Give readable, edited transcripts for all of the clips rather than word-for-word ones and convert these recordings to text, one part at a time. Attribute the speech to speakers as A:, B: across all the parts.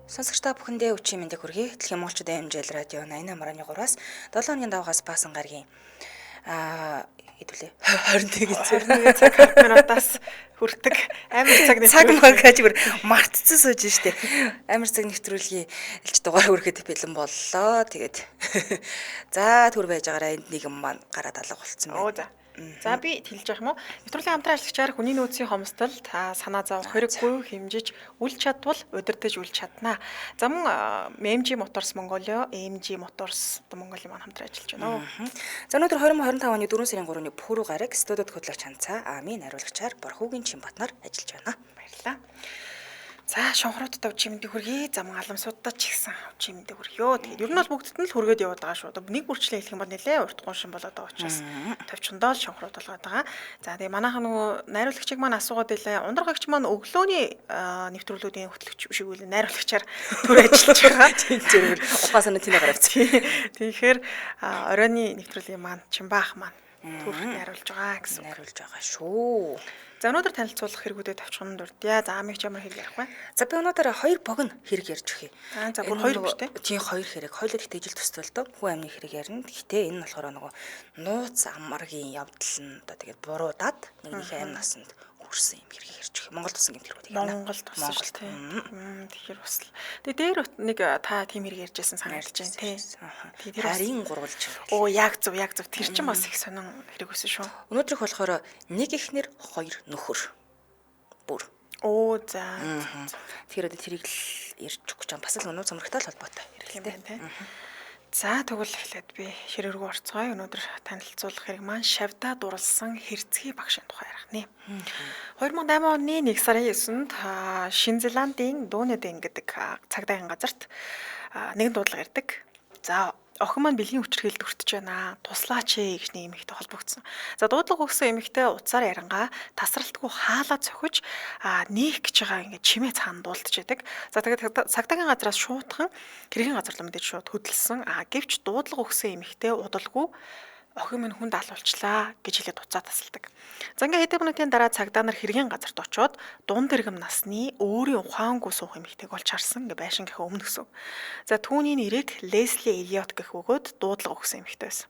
A: Сонсогч та бүхэндээ өчигдөр мэндийг хүргэе. Дэлхийн монголчууд амжил радио 88.3-аас 7 хоногийн даваагаас баасан гаргийн хэдүүлээ 21
B: цаг минутаас хүрдэг амар цаг
A: маг гэж бүр мартцсан сууж штэ. Амар цаг нэвтрүүлгийн элж дугаар хүрэхэд бэлэн боллоо. Тэгээд за түр байж байгаараа энд нэгэн маань гараад алга болцсон байна.
B: За би хэлж яах юм уу? Нэвтрүүлгийн хамтран ажиллагчаар хүний нөөцийн хомсдол та санаа зовох хэрэггүй хэмжиж үл чадвал удирдах үл чаднаа. За мөн MG Motors Mongolia, MG Motors Mongolia маань хамтран ажиллаж байна.
A: За өнөөдөр 2025 оны 4 сарын 3-ны пүрэв гараг студиуд хөтлөгч Ханцаа Амийн хариулагчаар Борхуугийн Чимбатнаар ажиллаж байна.
B: Баярлалаа. За шонхруудтай өчигмэндийг хүргэе. За мөн аламсуудтай ч ихсэн өчигмэндийг хүргёо. Тэгээд ер нь бол бүгдд нь л хүргээд яваад байгаа шүү. Нэг бүрчлээ хэлэх юм бол нэлээ урт гоншин болоод байгаа учраас товчондоо л шонхрууд болгоод байгаа. За тэгээд манайха нөгөө найруулагчийг маань асуугаад илээ. Ундрагч маань өглөөний нэвтрүүлгүүдийн хөтлөгч шиг үл найруулагчаар төр ажиллаж байгаа.
A: Зүгээр ухаасаа тэний гаравцсан.
B: Тэгэхээр оройны нэвтрүүлгийн маань Чимбаах маань төр найруулж байгаа гэсэн.
A: Найруулж байгаа шүү.
B: За өнөөдөр танилцуулах хэрэгүүдэд тавьчихсан дурдъя. За амиг ямар хэрэг ярих вэ?
A: За би өнөөдөр хоёр богино хэрэг ярьж өгье.
B: За бүр хоёр биш үү?
A: Тийм хоёр хэрэг. Хоёулаа ихтэй ижил төстэй л дөө. Хүн амны хэрэг ярина. Гэхдээ энэ нь болохоор нөгөө нууц амаргийн явдал нь одоо тэгээд буруудаад нэгнийхээ амь насанд хүрсэн юм хэрэг ярьж өгье. Монголд тусан гэмтэрүүд юм.
B: Монголд тусан шүү дээ. Тэгэхээр бас л. Тэгээд дээр нэг та тийм хэрэг ярьжсэн санагдаж байна тий.
A: Тэгээд харин гурвалж.
B: Оо яг зөв. Тэр чинь бас их сонин хэрэг өсөн шүү.
A: Өнөөдрөх болохоор нэг эхнэр, хоёр нөхөр. Бүр.
B: Оо за.
A: Тэгэхээр тэрийг л ярьж өгч байгаа. Бас л өнөө цомрогтой л холбоотой хэрэг
B: юм байна тий. За тэгвэл эхлээд би хэрэг рүү орцгоё. Өнөөдөр танилцуулах хэрэг маань Шавда дурлсан хэрцгий багшийн тухай ярих нэ. 2008 оны 1 сарын 9-нд Шинэ Зеландын Дунедин гэдэг цагдаагийн газарт нэгэн дуудлага ирдэг. За охин маань бэлгийн хүчирхийлэлд өртөж байна. Туслаач ээ гэж нэг эмэгтэй холбогдсон. За дуудлага өгсөн эмэгтэй утсаар ярангаа тасралтгүй хаалаа цохиж нээх гэж байгаа ингээд чимээ цаана дуулдаж байдаг. За тэгээд цагдаагийн газраас шуутхан хэргийн газар руу мэдээж шууд хөдөлсөн. Гэвч дуудлага өгсөн эмэгтэй удалгүй охин минь хүнд алуулчлаа гэж хэлээд уцаа тасалдаг. За ингээ хэдэн минутын дараа цагдаа нар хэргийн газарт очиод дунд иргэм насны өөрийн ухаангүй суух эмэгтэйг олж харсан ингээ байшин гэхээ өмнө гэсэн. За түүний нэрийг Лесли Элиот гэх өгөөд дуудлага өгсөн эмэгтэй байсан.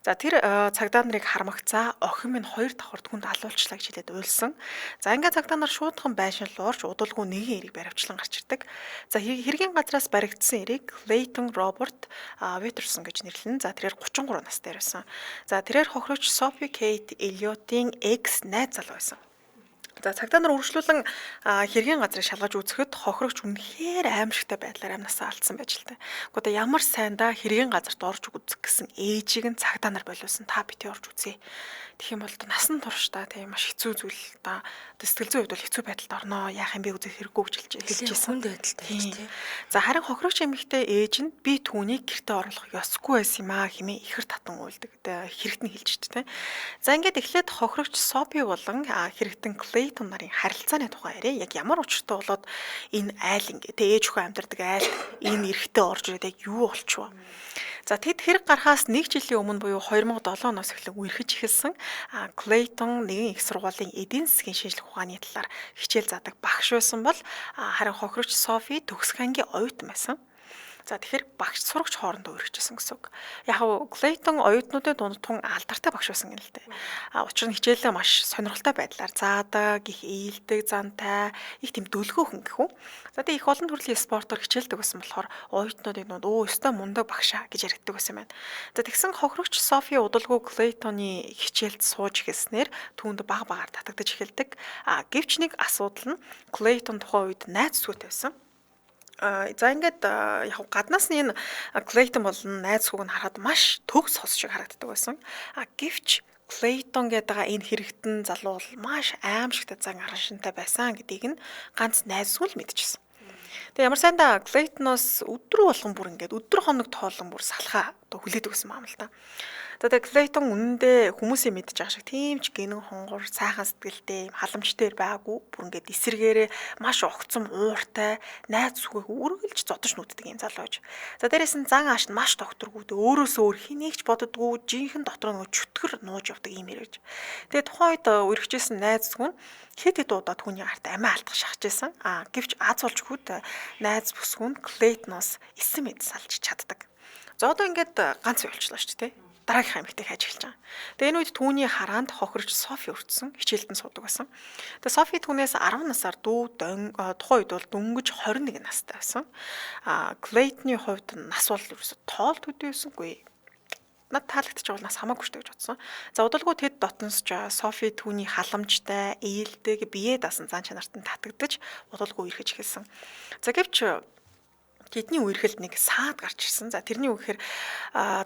B: За тэр цагдаа нарыг хармагцаа охин минь 2 давхарт хүнд алуулчлаа гэж хэлээд уйлсан. За ингээ цагдаа нар шуудхан байшин руу орж удалгүй нэгэн эрийг баривчлан гарч ирдэг. За хэргийн газраас баригдсан эрийг Clayton Robert Witterson гэж нэрлэн. За тэрээр 33 настай байсан. За тэрээр хохирогч Sophie Kate Elliott-ийн экс найз залуу байсан. За цагдаа нар үргэлжлүүлэн хэргийн газрыг шалгаж үзэхэд хохирогч үнэхээр аимшигтай байдлаар амнасаа алдсан байж л та. Гэхдээ ямар сайндаа хэргийн газарт орж үзэх гэсэн ээжийг нь цагдаа нар болиулсан. Та битгий орж үзье. Тэгэх юм бол насан турш та тийм маш хэцүү зүйл та сэтгэл зүйн хувьд бол хэцүү байдалд орноо. Яах юм бэ үзэх хэрэггүй гэж хэлжсэн байдалтай тийм. За харин хохирогч эмэгтэй ээж нь би түүнийг гэртээ оруулах ёсгүй байсан юм хэмээн ихэр татан уйлдаг. Хэрэгт нь хэлж дээ. За ингээд эхлээд хохирогч Sophie болон хэрэгтэн Clayton нарын харилцааны тухай яриа. Яг ямар учиртай болоод энэ айл ингээд ээж өхөө амьдардаг айл энэ эрэгтэй орж ирээд яг юу болчихвоо. За тэд хэрэг гарахаас 1 жилийн өмнө буюу 2007 оноос эхлэн үерхэж эхэлсэн Clayton нэгэн их сургуулийн эдийн засгийн шинжлэх ухааны талаар хичээл заадаг багш байсан бол харин хохирогч Sophie төгсөх ангийн оюутан байсан. За тэгэхээр багш сурагч хоорондоо өргөжсэн гэсэн үг. Яг нь Clayton оюутнуудын дунд тун алдартай багш байсан юм л дээ. Учир нь хичээлээ маш сонирхолтой байдлаар заадаг, их ээлдэг, зантай, их тийм дөлгөөхөн гэх үү. За тэгээ их олон төрлийн спортоор хичээлдэг байсан болохоор оюутнуудын дунд өстой мундаг багшаа гэж яригддаг байсан байна. За тэгсэн хохирогч Sophie удалгүй Clayton-ы хичээлд сууж эхэлснээр түүнд баг багаар татагдаж эхэлдэг. Гэвч нэг асуудал нь Clayton тухайн үед найз зүгт байсан. За ингээд яг гаднаас нь энэ Clayton болон найз хүүг нь харахад маш төгс хос шиг харагддаг байсан. Гэвч Clayton гэдэг энэ хэрэгтэн залуу бол маш аимшигтай зан арашинтай байсан гэдгийг нь ганц найз зүйл мэдчихсэн. Тэгээ ямар сайндаа Clayton-оос өдрө болгон бүр ингээд өдөр хоног тоолон бүр салхаа хүлээдэг гэсэн юм л та. За тэгээ Клейтон үнэндээ хүмүүсийн мэдж байгаа шиг тийм ч гинэн хонгор, сайхан сэтгэлтэй, халамжтай байгаагүй. Бүр ингээд эсэргээрээ маш огцом ууртай, найз зүгөө үргэлж зодож нүддэг юм залуу гэж. За дээрээс нь зан ааш нь маш докторгүй. Өөрөөсөө өөр хэнийг ч боддоггүй, жинхэнэ дотор нөгөө чөтгөр нууж явдаг юм ярьж. Тэгээ тухайн үед үргэжсэн найз зүг нь хэд хэд удаа түүний арт амиа алдах шахажсэн. Гэвч аз болж хүүд найз бүсгүн Клейтноос эсэм эд салж чаддаг. За одоо ингээд ганц болчихлоо шүү дээ. Дараагийнхаа эмэгтэйг хайж эхэлж байгаа. Тэгээ энэ үед түүний хараанд хохирч Софи өртсөн, хичээлдэн суудаг байсан. Тэгээ Софи түүнээс 10 насаар дүү тухайн үед бол дөнгөж 21 настай байсан. Клейтны хувьд нас бол ерөөсө тоол төдий байсангүй. Над таалагдчих бол нас хамаагүй шүү гэж бодсон. За удалгүй тэд дотносч Софи түүний халамжтай, ээлдэг, бие даасан зан чанарт нь татагдаж удалгүй ирэхэж эхэлсэн. За гэвч тэдний үерхэлд нэг саад гарч ирсэн. За тэрний үг гэхээр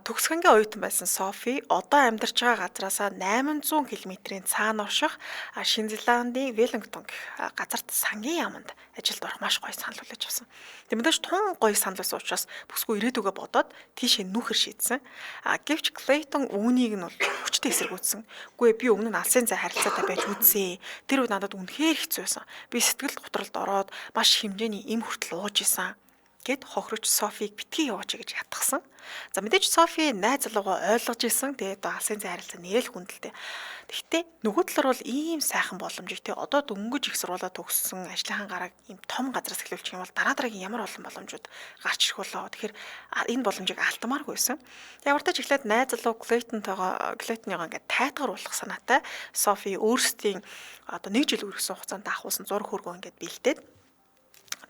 B: төгсгөнгийн оюутан байсан Софи одоо амьдарч байгаа газраасаа 800 км-ийн цаана орших Шинэ Зеландын Веллингтон гэх газарт сангийн яамд ажилд орох маш гоё санал хүлээж авсан. Тэг мэдээж тун гоё санал байсан учраас бүсгүй ирээдүгөө бодоод тийшээ нүүхэр шийдсэн. Гэвч Клейтон үүнийг нь бол хүчтэй эсэргүүцсэн. Үгүй би өмнө нь алсын зай харилцаатай байж үзье. Тэр үед надад үнэхээр хэцүү байсан. Би сэтгэл готролд ороод маш хэмжээний эм хүртэл ууж исэн гэд хохирч Софиг битгий яваач гэж ятгсан. За мэдээж Софи найз залуугаа ойлгож исэн. Тэгээд алсын зай харилцаа нэрэл хүндэлтэй. Гэхдээ нөгөө талаар бол ийм сайхан боломжийг те одоо дөнгөж их сургуулаа төгссөн ажлынхаа гараг ийм том газраас эхлүүлчих юм бол дараа дараагийн ямар олон боломжууд гарч ирэх болоо. Тэгэхээр энэ боломжийг алдмааргүй байсан. Ямар ч ихлээд найз залуу Клейтонтойгоо ингээд тайтгаруулах санаатай Софи өөрсдийн одоо 1 жил үргэлжсэн хугацаанд ахуулсан зураг хөргөө ингээд бэлдээд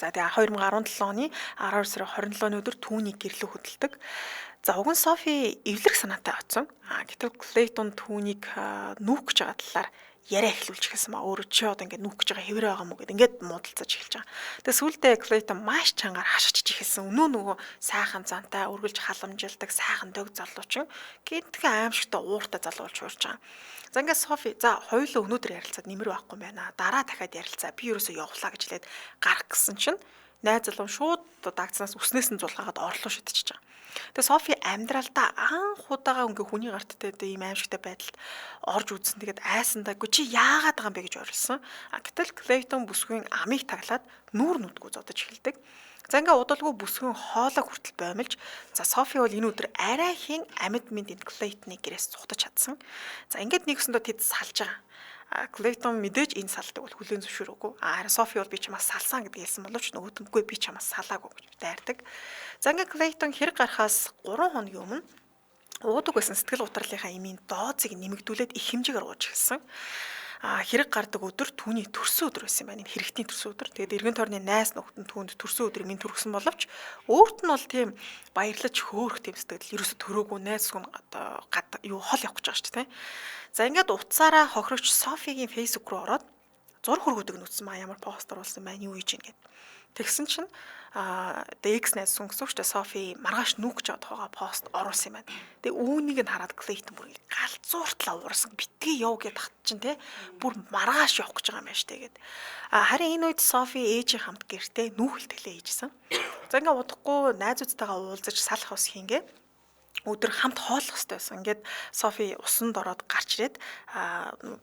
B: за тэгээ 2017 оны 12 сарын 27-ны өдөр түүнийг гэрлүү хөдөлдөг. За уг нь Софи эвлэх санаатай очсон. Гэтэл Клейтон түүнийг нүүх гэж байгаа талаар яриа эхлүүлж эхэлсэн ба өөрөө чи одоо ингээд нүүх гэж байгаа хэврээ байгаа мó гэд ингээд муудалцаж эхэлж байгаа. Тэгээ сүүлдээ Клейтон маш чангаар хашгич эхэлсэн. Нөгөө сайхан зантай үргэлж халамжилдаг сайхан дог залуучин гинтхэн аимшигтай ууртай залуу болж хуурж байгаа. За ингээд Софи за хоёулаа өнөөдөр ярилцаад нэмэр байхгүй юм байна. Дараа дахиад ярилцаа. Би ерөөсөө явуулаа гэж хэлээд гарах гэсэн чинь найз залуу шууд дагцнаас үснээс нь зулгаагаад орлоо шидчихэж байгаа. Тэгээ Софи амьдралдаа анх удаага ингээ хүний гарт ийм аимшигтай байдалд орж үзсэн. Тэгээд айсандаа "Гү чи яагаад байгаа юм бэ" гэж орилсон. Гэтэл Клейтон бүсгүй амийг таглаад нүүр нүдгүй зодож эхэлдэг. За ингээ удалгүй бүсгүй хоолой хүртэл боомлж за Софи бол энэ өдөр арай хийн амьд мэд энэ Клейтны гэрээс цухтаж чадсан. За ингээд нэгсэндээ тэд салж байгаа. Клейтон мэдээж энэ салдаг бол хүлээн зөвшөөрөөгүй. Харин Софи бол би чамаас салсан гэдгийг хэлсэн боловч нөгөөдмгүй би чамаас салаагүй гэж дайрдаг. За ингээ Клейтон хэрэг гарахаас 3 хоногийн өмнө уудаг байсан сэтгэл гутралынхаа эмийн дооцыг нэмэгдүүлээд их хэмжээгээр ууж эхэлсэн. Хэрэг гардаг өдөр түүний төрсөн өдөр байсан юм байна. Энэ хэрэгтний төрсөн өдөр. Тэгээд эргэн тойрны найз нөхдөд түүнд төрсөн өдрийг минь төргсөн боловч өөрт нь бол тийм баярлаж хөөрөх тийм сэтгэл ерөөсө төрөөгүй найз хүн одоо хол явах гэж байгаа шүү дээ. За ингээд утсаараа хохирогч Софигийн фейсбુક руу ороод зураг хөргөдөг нүцсэн маа ямар пост оруулсан байна юу хийж ингээд. Тэгсэн чинь X найз сүнгсүүчтэй Софи маргааш нүүх гэж байгаа пост оруулсан юм байна. Тэгээ үүнийг нь хараад Клейтон бүр галзууртлаа уурсан битгий яв гэд тахт чинь те бүр маргааш явах гэж байгаа юм байна штэ гэд. Харин энэ үед Софи ээжийн хамт гэртээ нүүхэлтгэлээ хийжсэн. За ингээ удахгүй найзуудтайгаа уулзаж салах ус хийнгээ. Өдөр хамт хооллох хэрэгтэй байсан. Ингээд Софи усанд ороод гарч ирээд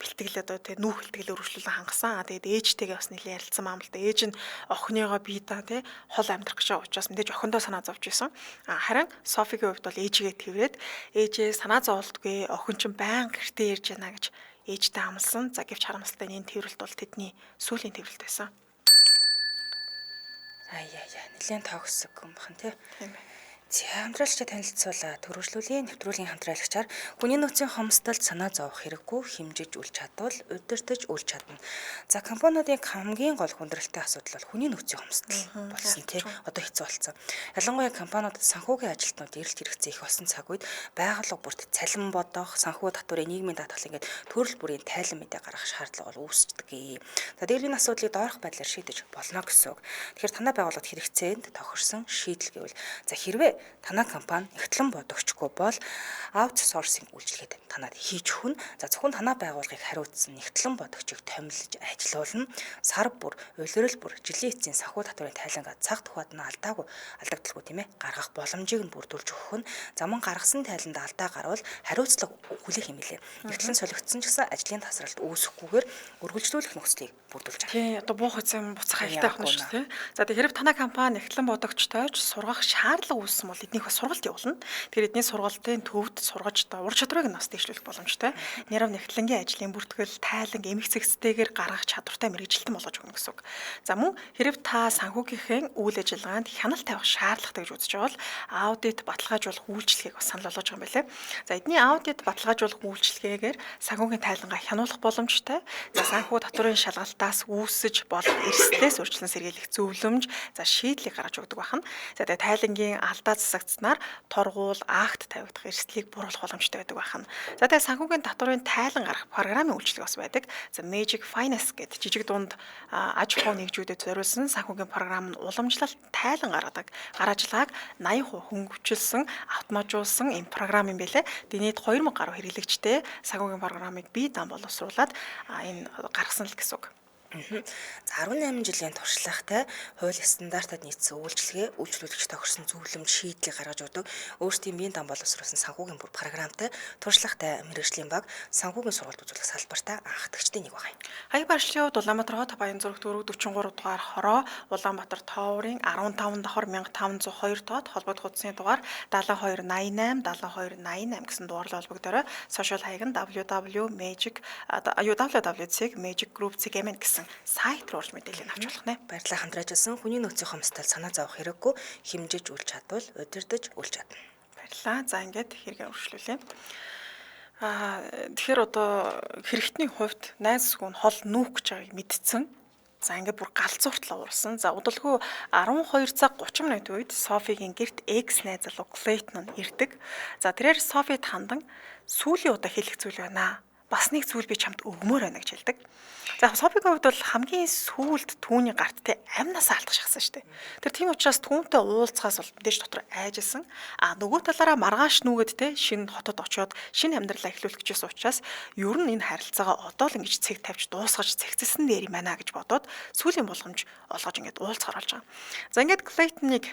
B: бэлтгэлээ одоо тэгээ нүүх бэлтгэлээ өргөжлүүлэн хангасан. Тэгээд ээжтэйгээ бас нэлээд ярилцсан маам л да. Ээж нь охиныгоо бие даа тий хол амьдрах гэж байгаа учраас мэдээж охиндоо санаа зовж исэн. Харин Софигийн хувьд бол ээжигээ тэрвэрэд ээжээ санаа зовлтгүй охин чинь байн гэртээ ирж байна гэж ээжтэй амласан. За гэвч харамсалтай энэ тэрвэрлт бол тэдний сүүлийн тэрвэрлт байсан.
A: Нэлээд токсик юм бахан тий. За хамтраалагчтай танилцуулаа төрөвчлөлийн нэвтрүүлгийн хамтраалагчаар хүний нөөцийн хомсдолд санаа зовох хэрэггүй хэмжиж үл чадвал удирдах үл чадна. За компаниудын хамгийн гол хүндрэлтэй асуудал бол хүний нөөцийн хомсдол болсон тий. Одоо хэцүү болсон. Ялангуяа компаниудад санхүүгийн ажилтнууд эрэлт хэрэгцээ их болсон цаг үед байгууллага бүрт цалин бодох, санхүү татварын нийгмийн даатгал ингээд төрөл бүрийн тайлан мэдээ гаргах шаардлага бол үүсдэг. За дээр энэ асуудлыг доорх байдлаар шийдэж болно гэсэн үг. Тэгэхээр танай байгууллагад хэрэгцээнд тохирсон шийдэл гэвэл за хэрвээ танай компани нэгтлэн бодогчгүй бол аутсорсинг үйлчилгээд танад хийж өгнө. За зөвхөн танай байгууллагыг хариуцсан нэгтлэн бодогчийг томилж ажилуулна. Сар бүр, улирал бүр, жилийн эцсийн санхүү татврын тайлангаа цаг тухайд нь алдагдaltaгүй тийм ээ гаргах боломжийг нь бүрдүүлж өгөх нь. За мөн гаргасан тайланд алдаа гарвал хариуцлага хүлээх юм билээ. Нэгтлэн солигдсон ч гэсэн ажлын тасралт үүсэхгүйгээр үргэлжлүүлэх нөхцөлийг бүрдүүлж байгаа.
B: Тий, одоо буух эзэм буцах хаягтай байна шүү дээ. За тэгээ хэрэг танай компани нэгтлэн бодогчтойч сургах шаардлага үүссэн бол эднийхөө сургалт явуулна. Тэгэхээр эдний сургалтын төвд сургаж ур чадварыг нас дэвшлүүлэх боломжтой. Нэрав нэгтлэнгийн ажлын бүртгэл, тайланг, эмх зэгцтэйгээр гаргах чадвартай мэрэгжилтэн болгож өгнө гэсэн үг. За мөн хэрэг та санхүүгийнхээ үйл ажиллагаанд хяналт тавих шаардлагатай гэж үзэж байгаа бол аудит баталгаажуулах үйлчилгээг бас санал болгож байгаа юм байна лээ. За эдний аудит баталгаажуулах үйлчилгээгээр санхүүгийн тайлангаа хянуулах боломжтой. За санхүү татврын шалгалтаас үүсэж болох эрсдлээс урьдчилан сэргийлэх зөвлөмж, за шийдлийг гаргаж өгдөг байна. За тэгээ тайлангийн алдаа засагдсанаар торгуул, акт тавигдах эрсдлийг буруулах боломжтой байдаг байна. За тэгээ санхүүгийн татврын тайлан гаргах програмын үйлчилгээ бас байдаг. За Magic Finance гэдэг жижиг дунд аж ахуй нэгжүүдэд зориулсан санхүүгийн програм нь уламжлалт тайлан гаргадаг. Гараажлагыг 80% хөнгөвчлсөн, автоматжуулсан энэ програм юм байлээ. Дэнийд 2000 гаруй хэрэглэгчтэй санхүүгийн програмыг бие даан боловсруулад энэ гаргасан л гэсэн үг.
A: За 18 жилийн туршлагатай хууль стандартад нийцсэн үйлчилгээ, үйлчлүүлэгч тохирсон зөвлөмж шийдлийг гаргаж өгдөг. Өөрсдийн биеийн дан боловсруулсан санхүүгийн бүр програмтай туршлагатай мэрэгжлийн баг санхүүгийн сургалт үзүүлэх салбартаа анхдагчдын нэг байна.
B: Хаяг баршлын хувьд Улаанбаатар хот Баянзүрх дөрөв 43 дугаар хороо, Улаанбаатар Тооврын 15 давхар 1502 тоод холбогдох утасны дугаар 7288 7288 гэсэн дугаарлал холбогдорой. Сошиал хаяг нь www.magicgroup.cgmn гэсэн сайт руу орж мэдээлэл авч болох нэ.
A: Баярлалаа хамтраажсэн хүний нөөцийн хомсдол санаа зовох хэрэггүй хэмжиж үл чадвал удирдах үл чадна.
B: Баярлалаа. За ингээд хэрэгээ өргөжлүүлээ. Тэгэхээр одоо хэрэгтний хувьд найз хүн хол нүүх гэж байгааг мэдсэн. За ингээд бүр галзууртлаа уурсан. За удалгүй 12 цаг 30 минут үед Софигийн гэрт экс найз залуу Клейтон ирдэг. За тэрээр Софид хандан сүүлийн удаа хэлэх зүйл байна. Бас нэг зүйл би чамд өгмөр байна гэж хэлдэг. За Софигийн хувьд бол хамгийн сүүлд түүний гарт те амнаас алдах шахсан шүү дээ. Тэр тийм учраас түүнтэй уулзахаас бол мэдээж дотор айжилсан. Нөгөө талаараа маргааш нүгэд те шинэ хотод очиод шинэ амьдралаа эхлүүлэх гэжсэн учраас ер нь энэ харилцаагаа одоо л ингэж цэг тавьж дуусгаж цэгцэлсэн дээр юм байна гэж бодоод сүүлийн болгомж олгож ингэж уулзахаар болж байгаа. За ингээд Клейтоныг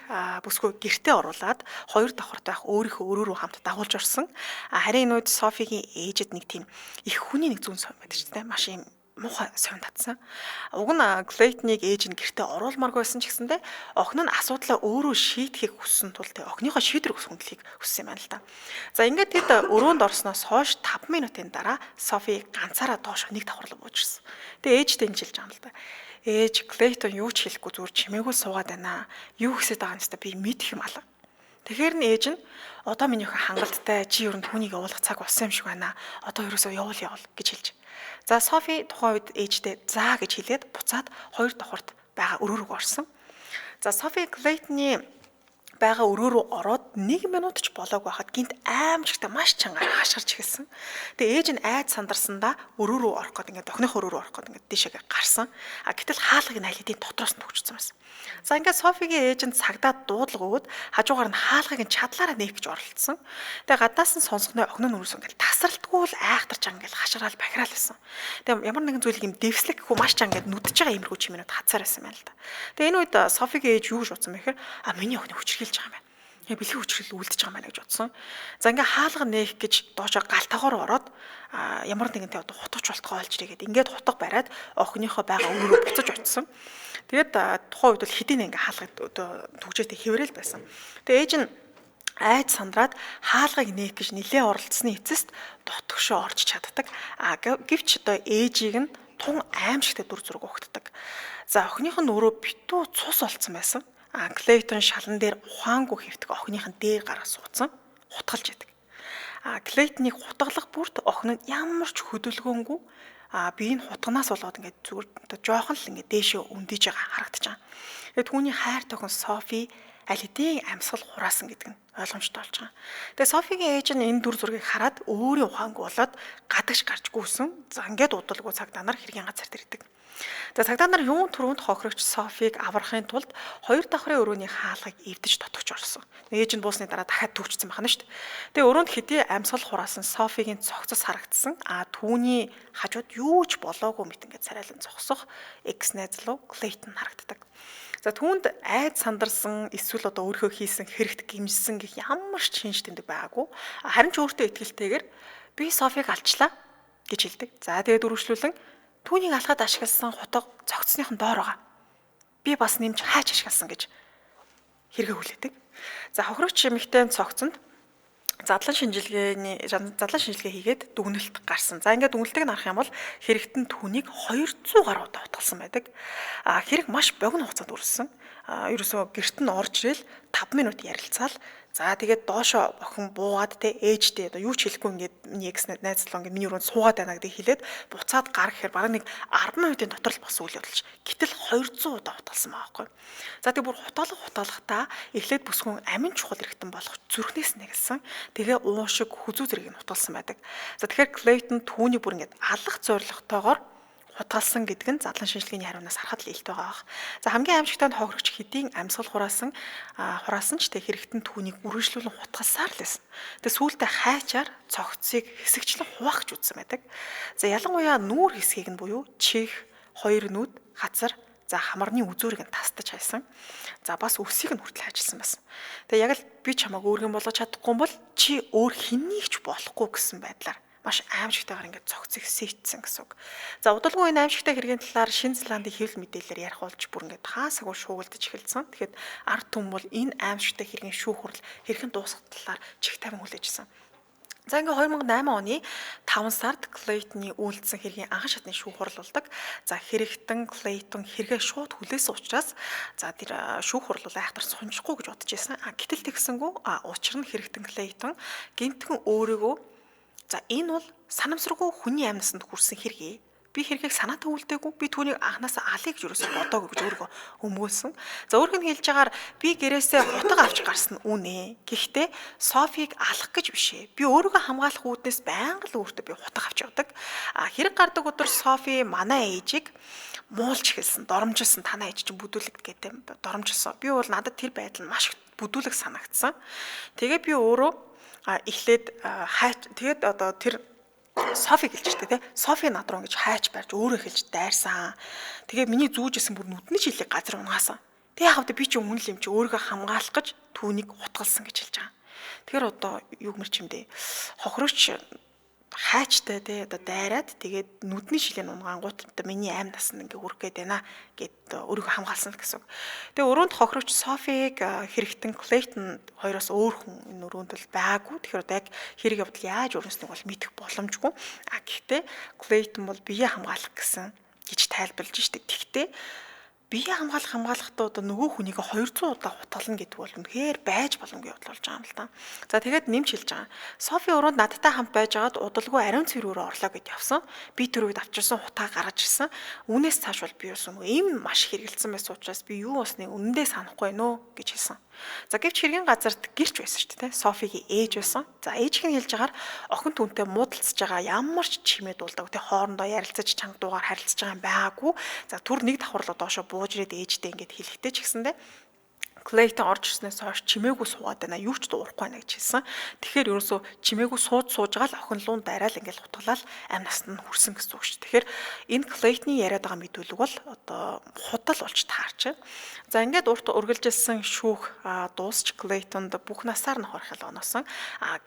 B: бүсгүй гэртээ оруулаад хоёр давхарт байх өөрийнхөө өрөө рүү хамт дагуулж орсон. Харин энэ үед Софигийн ээжэд нэг тийм их хүний нэг зүүн сон байдаг ч тийм маш юм муухай сон татсан. Уг нь Клейтоныг ээж нь гэртээ оруулмааргүй байсан ч гэсэндэ охин нь асуудлаа өөрөө шийдэхийг хүссэн тул тэ охиныхоо шийдвэр хүндлэхийг хүссэн юм байна л да. За ингээд тэд өрөөнд орсноос хойш 5 минутын дараа Софи ганцаараа доош нэг давхарлаа бууж ирсэн. Тэгээ ээжтэй энэ жилж байгаа юм л да. Ээж Клейтон юу ч хэлэхгүй зүгээр чимээгүй суугаад байна. Юу гэсэд байгаа юм бэ? Би мэдэх юм алга. Тэгэхээр нь ээж нь одоо минийхэн хангалттай чи ер нь түүнийг явуулах цаг болсон юм шиг байна. Одоо ерөөсөө явуул гэж хэлж. За Софи тухайн үед ээжтэй заа гэж хэлээд буцаад хоёр давхарт байгаа өрөө рүү орсон. За Софи Клейтоны байгаа өрөө рүү ороод 1 минут ч болоог байхад гинт аимшигтай маш чангаар хашгирч эхэлсэн. Тэгээ ээж нь айд сандарсандаа өрөө рүү орох гээд ингээд охиных өрөө рүү орох гээд ингээд дээшээ гарсан. Гэтэл хаалгыг нь аль хэдийн дотроос нь төгчсөн байсан. За ингээд Софигийн ээж нь цагдаад дуудлага өгөөд хажуугаар нь хаалгыг нь чадлаараа нээх гэж оролдсон. Тэгээ гаднаас нь сонсгоно охин нь өрөөс ингээд тасралтгүй л айхтарч ингээд хашгираал бахираал байсан. Тэгээ ямар нэгэн зүйлийг юм дэвслэх гэхүү маш чанга ингээд нүдж байгаа иймэрхүү чимээнүүд хацаар байсан юм байна л да. Тэгээ энэ үед Софигийн ээж юу гэж бодсон бэ гэхээр миний охин хүчрхийлж байгаа юм байна. Яг бэлгийн хүчрхийл үлдэж байгаа юм байна гэж бодсон. За ингээ хаалга нээх гэж доошоо галтагоор ороод ямар нэгэн тэ одоо хутгач болтгоо олж ирэгээд ингээд хутга бариад охиныхоо байгаа өрөө буцаж очсон. Тэгээд тухайн үед бол хэдийн ингээ хаалгад одоо түгжээтэй хэврээл байсан. Тэгээ ээж нь айд сандраад хаалгыг нээх гэж нилээ оролцсны эцэст дотгошоо орж чаддаг. Гэвч одоо ээжийг нь тун аимшигтэй дүр зураг өгдөг. За охиных нь өөрөө битүү цус олцсон байсан. Клейтон шалан дээр ухаангүй хэвтэг охиных нь дээр гараа суудсан, хутгалж яадаг. Клейтоныг хутгалах бүрт охин нь ямар ч хөдөлгөөнгүй биеийг хутганаас болоод ингээд зүгээр жоохон л ингээд дээшээ өндөж байгаа харагдаж байгаа. Тэгээд түүний хайр тохин Софи аль хэдийн амьсгал хураасан гэдэг нь ойлгомжтой болж байгаа. Тэгээ Софигийн ээж нь энэ дүр зургийг хараад өөрийн ухаангүй болоод гадагш гарч гүйсэн. За ингээд удалгүй цаг данаар хэргийн газар ирдэг. За цагдаа нар юун түрүүнд хохирогч Софиг аврахын тулд хоёр давхрын өрөөний хаалгыг эвдэж дотогч орсон. Ээж нь буусны дараа дахиад төвчсөн байна шүү дээ. Тэгээ өрөөнд хэдий амьсгал хураасан Софигийн цогцос харагдсан. Түүний хажууд юу ч болоогүй мэт ингээд царайлан зогсох экс найз руу Клейтон харагддаг. За түүнд айд сандарсан эсвэл одоо өөрийнхөө хийсэн хэрэгт гимжсэн гэх ямар ч шинж тэмдэг байгаагүй. Харин ч өөртөө итгэлтэйгээр би Софиг алчлаа гэж хэлдэг. За тэгээд үргэлжлүүлэн түүнийг алхаад ашигласан хутга цогцсныхын доор байгаа. Би бас нэмж хайж ашигласан гэж хэрэгэ хүлээдэг. За хохирогч эмэгтэй цогцонд задлан шинжилгээ хийгээд дүгнэлт гарсан. За ингээд дүгнэлтийг харах юм бол хэрэгтэн түүнийг 200 гаруй удаа утгалсан байдаг. Хэрэг маш богино хугацаанд үргэлжсэн. Ерөөсөө гэрт нь орж ирэл 5 минут ярилцаал. За тэгээд доошо охин буугаад те ээжтэй одоо юу ч хэлэхгүй ингээд миний экс найзлаа ингээд миний өрөөнд суугаад байна гэдэг хэлээд буцаад гар гэхээр бараг нэг 10 минутын дотор л болсон үйл явдалч. Гэтэл 200 удаа утгалсан байгаа байхгүй. За тэгээд бүр хутгаалгахдаа эхлээд бүсгүн амин чухал хэрэгтэн болох зүрхнээс нэгэлсэн. Тэгээ уушиг хүзүү зэргийг нь утгалсан байдаг. За тэгэхээр Клейтон түүний бүр ингээд алах зорилготойгоор хутгалсан гэдэг нь задлан шинжилгээний хариунаас харахад л илт байгаа бах. За хамгийн аимшигтай нь хохирогч хэдийн амьсгал хураасан ч тэг хэрэгтэн түүнийг үргэлжлүүлэн хутгалсаар л байсан. Тэгээ сүүлдээ хайчаар цогцыг хэсэгчлэн хуваахч үзсэн байдаг. За ялангуяа нүүр хэсгийг нь буюу чих, хоёр нүд, хазар, за хамарны үзүүрийг нь тастаж хайсан. За бас өсийг нь хүртэл хайчилсан байсан. Тэгээ яг л би чамайг өөргөн болгож чадахгүй бол чи өөр хиннийг ч болохгүй гэсэн байдлаар маш аимшигтайгаар ингээд цогцыг сэтсэн гэсэн үг. За удалгүй энэ аимшигтай хэргийн талаар Шинэ Зеландын хэвлэл мэдээлэлээр ярих болж бүр ингээд хаасаагүй шуугилдаж эхэлсэн. Тэгэхэд ард түмэн бол энэ аимшигтай хэргийн шүүх хурал хэрхэн дуусах талаар чих тавин хүлээжсэн. За ингээ 2008 оны 5 сард Клейтоны үйлдэлсэн хэргийн анхан шатны шүүх хурал болдог. За хэрэгтэн Клейтон хэрэгээ шууд хүлээсэн учраас за тэр шүүх хурал бол айхтар сунжихгүй гэж бодож байсан. Гэтэл тэгсэнгүү учир нь хэрэгтэн Клейтон гинтхэн өөрийгөө за энэ бол санамсаргүй хүний амьнасанд хүрсэн хэрэг. Би хэргийг санаатаа үлдээгүй. Би түүнийг анханасаа алъя гэж юусоо бодоогүй гэж өөрийгөө өмгөөлсөн. За өөрөөр нь хэлж байгаагаар би гэрээсээ хутга авч гарсан үнэ. Гэхдээ Софиг алах гэж бишээ. Би өөрийгөө хамгаалах үүднээс байнга л өөртөө би хутга авч явдаг. Хэрэг гардаг өдөр Софи манай ээжийг муулж эхэлсэн, доромжилсан, танаа ээж чинь бүдүүлэг гэдэг доромжилсан. Би бол надад тэр байдал маш бүдүүлэг санагдсан. Тэгээ би өөрөө эхлээд тэгээд одоо тэр Софи гэлж штэ тий. Софи над руу ингэж хайч барьж өөрөө хэлж дайрсан. Тэгээ миний зүүжсэн бүр нүдний шилийг газар унгаасан. Тэгээ яхав би чи өмнө л юм чи өөрийгөө хамгаалах гэж түүнийг утгалсан гэж хэлж байгаа. Тэгэхээр одоо юу гэмэр чимдээ хохирогч хайчтай тий одоо дайраад тэгээд нүдний шилийн унгангууд одоо миний аим насанд ингээ хүрэх гээд байна гэд өөрийгөө хамгаалсан л гэсэн үг. Тэгээ өрөөнд хохирогч Софиг хэрэгтэн Клейтон хоёроос өөр хүн энэ өрөөнд бол байгаагүй. Тэгэхээр одоо яг хэрэг явдал яаж өрнөснийг бол мэдэх боломжгүй. Гэхдээ Клейтон бол бие хамгаалах гэсэн гэж тайлбарлаж штеп. Тэгтээ бие хамгаалахдаа одоо нөгөө хүнийг 200 удаа хутгална гэдэг бол үнэхээр байж боломгүй явдал болж байгаа юм л та. За тэгээд нэмж хэлж байгаа. Софи өрөөнд надтай хамт байжгаад удалгүй ариун цэврүүрээ орлоо гэд явсан. Би түрүүг авчирсан хутгаа гаргаж ирсэн. Үүнээс цааш бол би бас ийм маш хэрэгэлсэн байсан учраас би юу болсныг үнэндээ санахгүй нөө гэж хэлсэн. За гэвч хэргийн газарт гэрч байсан шүү дээ. Софигийн ээж байсан. За ээжийн хэлж байгаагаар охин түнтэй муудалцж байгаа ямар ч чимээ дуулдаг. Тэ хоорондоо ярилцаж чанга дуугаар харилцаж байгаа юм байгаагүй. За түр нэг давхарлаа доошо бууж ирээд ээжтэй ингэж хэлэхдээ ч гэсэндээ Клейтон орж ирснээс хойш чимээгүй суугаад байна. Юу ч дуурахгүй байна гэж хэлсэн. Тэгэхээр ерөөсөө чимээгүй сууж байгаа л охин луун дайраал ингээл хутгалал амь насанд нь хүрсэн гэсэн үг шүү. Тэгэхээр энэ Клейтоны яриад байгаа мэдүүлэг бол одоо худал болж таарч. За ингээд урт үргэлжилсэн шүүх дуусч Клейтонд бүх насаар нь хорхол оноосон.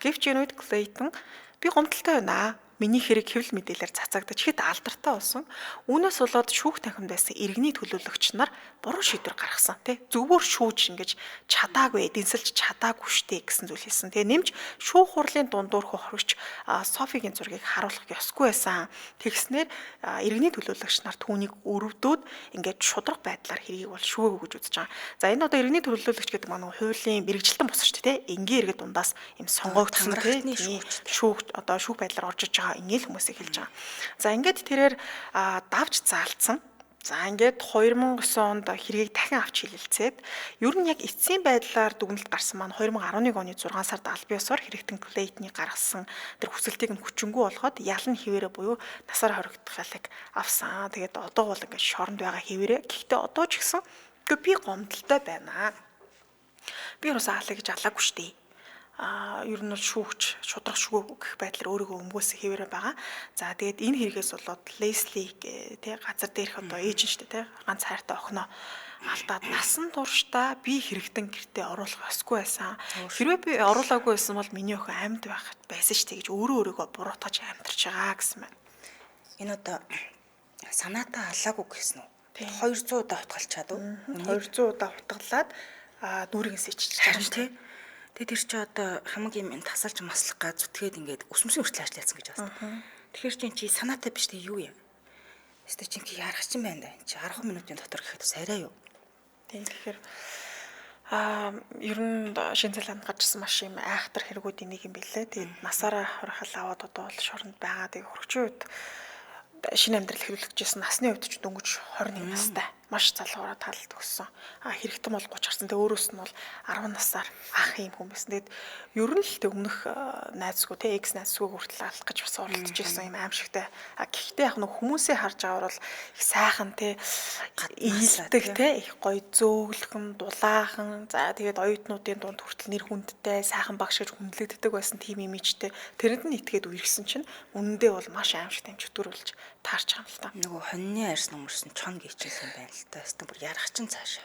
B: Гэвч энэ үед Клейтон би гомдолтой байна. Миний хэрэг хэвлэл мэдээлэлээр цацагдаж хэд алдартай болсон. Үүнээс болоод шүүх танхимд байсан иргэний төлөөлөгч нар буруу шийдвэр гаргасан тий. Зөвхөн шүүж ингэж чадаагүй, эдинсэлж чадаагүй штэ гэсэн зүйл хэлсэн. Тэгээ нэмж шүүх хурлын дундуур хохирогч Софигийн зургийг харуулах ёсгүй байсан. Тэгснээр иргэний төлөөлөгч нар түүнийг өрөвдөөд ингэж шудраг байдлаар хэргийг бол шүүгөө гэж үзэж байгаа. За энэ одоо иргэний төлөөлөгч гэдэг маань хуулийн мэрэгжилтэн босч тий. Энгийн иргэд дундаас юм сонгогдсон тий. Шүүх одоо шүүх байдлаар орж иж ингээл хүмүүсийг хэлж байгаа. За ингээд тэрээр давж заалцсан. За ингээд 2009 онд хэргийг дахин авч хэлэлцээд ер нь яг эцсийн байдлаар дүгнэлт гарсан маань 2011 оны 6 сард аль биесээр хэрэгтэн Клейтний гаргасан тэр хүсэлтийг нь хүчингү болгоод ялан хിവэрэ буюу насаар хоригдохыг авсан. Тэгээд одоо бол ингээд шоронд байгаа хിവэрэ. Гэхдээ одоо ч гэсэн үгүй би гомдолтой байна. Би юусаа алаа гэж алаагүй штий. Ер нь бол шүүгч, шудрагчгүй гэх байдлаар өөрийгөө өмгөөсөн хэвээрээ байгаа. За тэгээд энэ хэрэгээс болоод Лесли тий газар дээрх одоо эйжен штэ тий ганц хайртай охиноо алдаад насан туршдаа би хэрэгтэн гэртээ оруулах ёсгүй байсан. Хэрвээ би оруулаагүй байсан бол миний охин амьд байхад байсан штэ гэж өөрийгөө буруутгаж амьдарч байгаа гэсэн байна.
A: Энэ одоо санаатаа алаагүй гэсэн үү? 200 удаа утгалчаад уу?
B: 200 удаа утгалаад дүүргээс иччихэж байгаа штэ.
A: Тэгээд тэр чи одоо хамаг юм тасалж маслах га зүтгээд ингээд өсмөсийн хүртэл ажилласан гэж байна. Тэгэхээр чи санаатай биш тэг юу юм? Эсвэл чи ярах чинь байна да. Чи 10 минутын дотор гэхэд бас арай юу?
B: Тэгэхээр ер нь шинэ зеланд гарчсан маш юм айхтар хэрэгүүдийн нэг юм билээ. Тэгээд насаараа хорхол аваад одоо бол шоронд байгаа. Тэгээд хөрөгчийн үед шинэ амьдрал хэрэглэгчсэн насны үед ч дөнгөж 21 настай маш залгуураа талд өгсөн. Хэрэгтэн бол 30 гарсан. Тэгээ өөрөөс нь бол 10 насаар ах юм хүн байсан. Тэгээд ер нь л тэг өмнөх найзгүй те экс найзгүй хүртэл алах гэж бас оролдож ирсэн юм аимшигтай. Гэхдээ яг нэг хүмүүсээ харж байгаа бол их сайхан те ийдэг те их гоё зөөлхөн дулаахан. За тэгээд оюутнуудын дунд хүртэл нэр хүндтэй сайхан багш гэж хүндлэгддэг байсан тийм имижтэй. Тэрэнд нь итгээд үерсэн чинь үнэндээ бол маш аимшигтай юм чөтгөрүүлж таарч байгаа юм л та.
A: Нөгөө хоньны арьс нөмөрсөн чон гिचсэн байна л та. Эсвэл бүр ярах чинь цаашаа